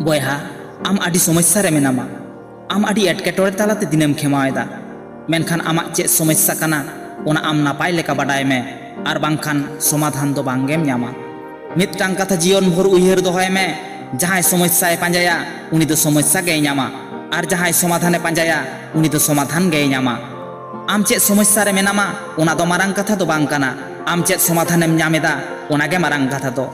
बयहा आम आदि समस्या रे मेनामा आम आदि एटकेटोरे तालाते दिनेम खेमायदा मेनखान आमा चे समस्या काना ओना आम नापाय लेका बाडाय मे आर बांखान समाधान दो बांगेम न्यामा मिदटांग कथा जीवन भर उयहर दोहय मे जहाय समस्या पांजाया उनी दो समस्या गे न्यामा आर जहाय समाधान पांजाया उनी दो समाधान गे न्यामा आम चे समस्या रे मेनामा ओना दो मारांग कथा दो बांग काना आम चे समाधानेम न्यामेदा ओना गे मारांग कथा दो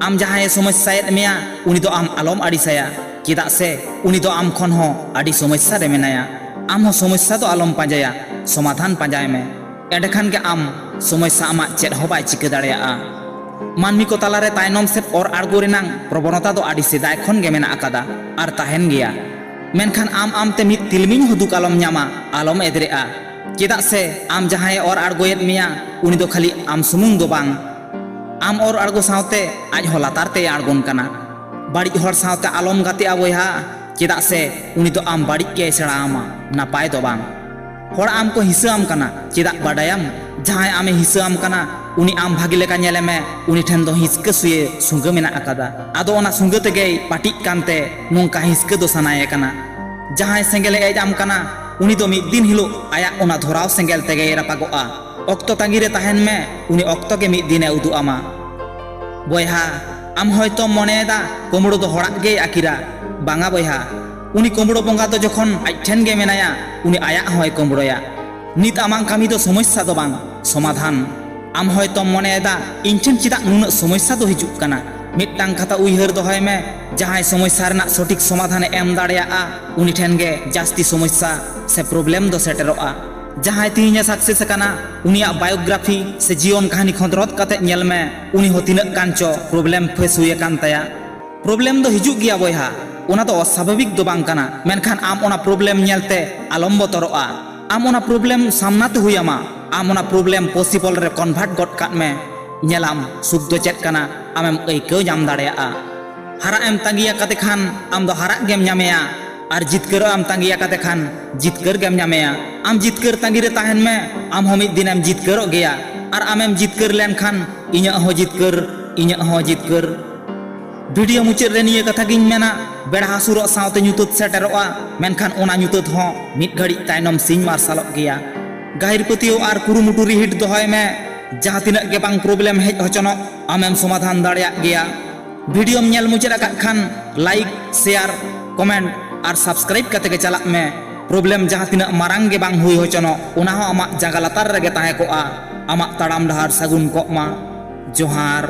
आम जहाय समस्या मेया उनी दो आम आलम आड़िसाया चेदा से उनी दो आम खन हो आदि समस्या रे मेनाया आम हो समस्या दो आलम पांजाया समाधान पांजाय में एंडेखान के आम समस्या आमा चेद हो बाय चिका दाड़ेया मानमी को तालारे तायनम से और आड़गो रेनांग प्रवणता दो आदि सेदाय खन गे मेना आकादा आर ताहेन गया मेनखान आम ते मिद तिलमिंग हुदुक आलम न्यामा आलम एदरेआ चेदा से आम जहाय और आड़गोयेद मेया उनी दो खाली आम सुमुंग दो बांग आम और आड़गो सावते आज हो लातारते आड़गोन काना बाड़ी हर सावते आलम गातेआ बयहा चेदा से उनी दो आम बाड़ी के सेड़ा आमा नापाय दो बांग हर आम को हिस्सा आम काना चेदा बाडायाम जहाय आमे हिस्सा आम काना उनी आम भागी लेका नेले मे उनी ठेन दो हिस्का सुये सुंगा मेना आकादा आदो ओना सुंगा तेगे पाटिक कानते नोंका हिस्का दो सनाये काना जहाय सेंगेले एज आम काना उनी दो मिद दिन हिलो आया ओना धोराव सेंगेल तेगे रापागोआ ऑक्तो तांगिरे ताहेन में उनी ऑक्तो के मिद दिने उदु आमा बयहा आम होयतो मनेदा कोमड़ो दो हड़ाक गे आकिरा बांगा बयहा उनी कोमड़ो बोंगा दो जखन आज ठेन गे मेनाया उनी आया होय कोमड़ोया नित आमां कामी दो समस्या दो बांग समाधान आम होयतो मनेदा इन ठेन चिदा नुना समस्या दो हिजुक काना मिदटांग कथा उयहर दोहय में जहाय समस्या रना सठिक समाधान एम दाड़ेया उनी ठेन गे जास्ती समस्या से प्रॉब्लम दो सेटेरोआ जहाय तीन सक्सेस काना उनिया बायोग्राफी से जीवन कहानी खंदरत काते नेल में उनी हो तिनक कांचो प्रॉब्लम फेस हुए कान ताया प्रॉब्लम दो हिजुक गया बयहा ओना दो स्वाभाविक दो बांग काना मेनखान आम ओना प्रॉब्लम नेलते आलम बतरोआ आम ओना प्रॉब्लम सामनाते हुयामा आम ओना प्रॉब्लम पॉसिबल रे कन्वर्ट गट काट में नेलाम सुख दो चेत काना आमेम ऐको जाम दाड़ेया हारा एम तांगिया काते खान आम दो हारा गेम न्यामेया आर जितकर आम तांगिया काते खान जितकर गेम न्यामेया आम जितकर तांगिरे ताहेन में आम हो मिद दिनेम जितकरो गया आर आमेम जितकर लेन खान इña हो जितकर वीडियो मुचाद रे निया कथा गिन मेना बेड़ा हासुरो सावते ᱧᱩᱛᱟᱹᱛ सेटेरोआ मेनखान ओना ᱧᱩᱛᱟᱹᱛ हो मिद घड़ी तायनम सिंह मार्शलोग गया गाहिर पतियो आर कुरुमुटु रिहिट दोहय में जहां तिनक गे बांग प्रॉब्लम हेज होचनो आमेम समाधान दाड़ेया गया वीडियो नेल मुचाद आकाद खान लाइक शेयर कमेंट आर सब्सक्राइब कते के चला में प्रॉब्लम जहां तिनक मारांग गे बांग हुई होचनो ओना हो आमा जागा लातार रेगे ताहे कोआ आमा ताड़ाम डहार सगुन कोमा जोहार।